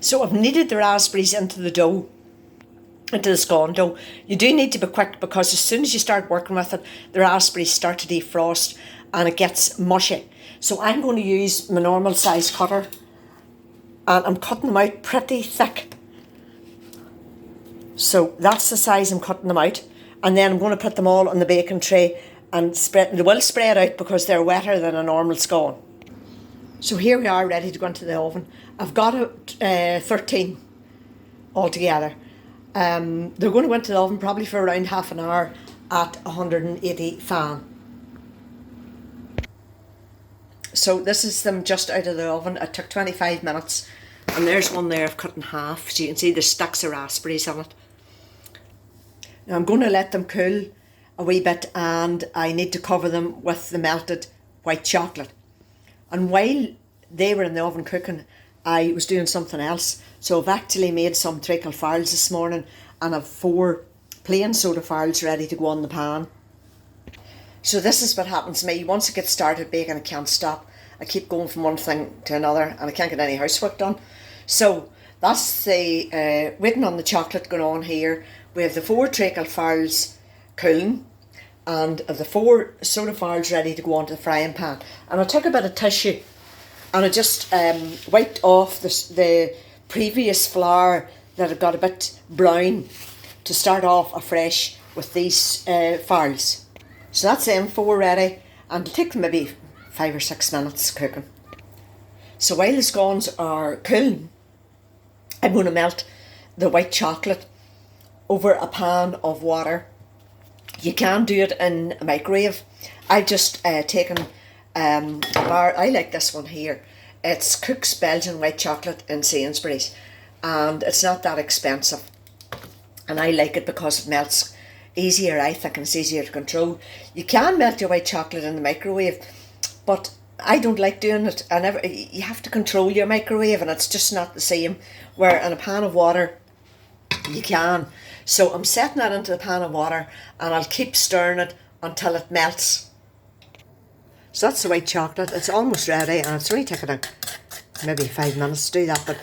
So I've kneaded the raspberries into the dough, into the scone dough. You do need to be quick because as soon as you start working with it, the raspberries start to defrost and it gets mushy. So I'm going to use my normal size cutter and I'm cutting them out pretty thick. So that's the size I'm cutting them out. And then I'm going to put them all on the baking tray and spread. They will spread out because they're wetter than a normal scone. So here we are, ready to go into the oven. I've got 13 altogether. They're going to go into the oven probably for around half an hour at 180 fan. So this is them just out of the oven. It took 25 minutes. And there's one there I've cut in half. So you can see there's stacks of raspberries on it. Now I'm going to let them cool a wee bit and I need to cover them with the melted white chocolate. And while they were in the oven cooking, I was doing something else. So I've actually made some treacle farls this morning and I've 4 plain soda farls ready to go on the pan. So this is what happens to me. Once I get started baking, I can't stop. I keep going from one thing to another and I can't get any housework done. So that's the waiting on the chocolate going on here. We have the 4 treacle farls cooling and the 4 soda farls ready to go onto the frying pan. And I took a bit of tissue and I just wiped off the previous flour that had got a bit brown to start off afresh with these farls. So that's them 4 ready and it'll take them maybe 5 or 6 minutes cooking. So while the scones are cooling, I'm going to melt the white chocolate over a pan of water. You can do it in a microwave. I've just taken a bar. I like this one here. It's Cook's Belgian white chocolate in Sainsbury's and it's not that expensive and I like it because it melts easier, I think, and it's easier to control. You can melt your white chocolate in the microwave, but I don't like doing it. You have to control your microwave and it's just not the same, where in a pan of water you can. So I'm setting that into the pan of water and I'll keep stirring it until it melts. So that's the white chocolate. It's almost ready and it's only taken maybe 5 minutes to do that, but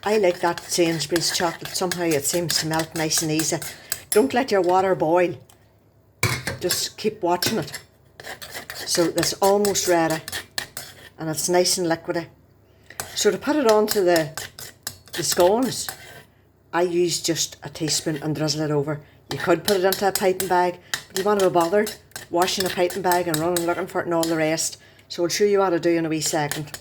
I like that Sainsbury's chocolate. Somehow it seems to melt nice and easy. Don't let your water boil. Just keep watching it. So it's almost ready and it's nice and liquidy. So to put it onto the scones, I use just a teaspoon and drizzle it over. You could put it into a piping bag, but you want to be bothered washing a piping bag and running looking for it and all the rest. So I'll show you what to do in a wee second.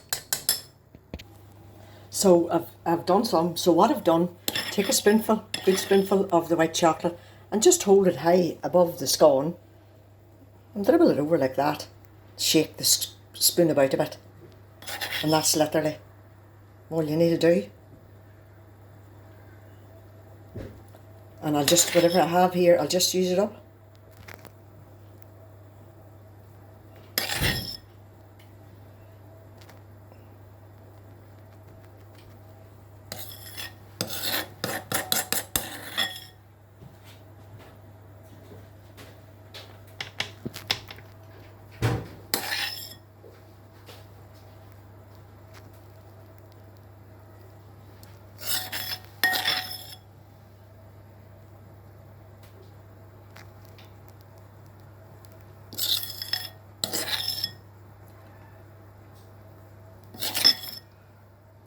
So I've done some. So what I've done, take a spoonful, good spoonful of the white chocolate and just hold it high above the scone and dribble it over like that. Shake the spoon about a bit. And that's literally all you need to do. And I'll just, whatever I have here, I'll just use it up.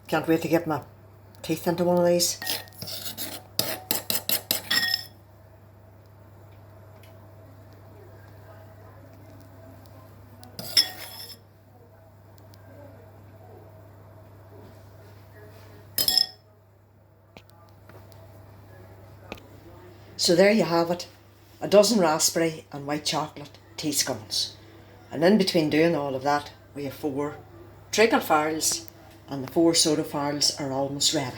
Can't wait to get my teeth into one of these. So there you have it, a dozen raspberry and white chocolate tea scones. And in between doing all of that, we have 4 treacle farls and the 4 soda farls are almost ready.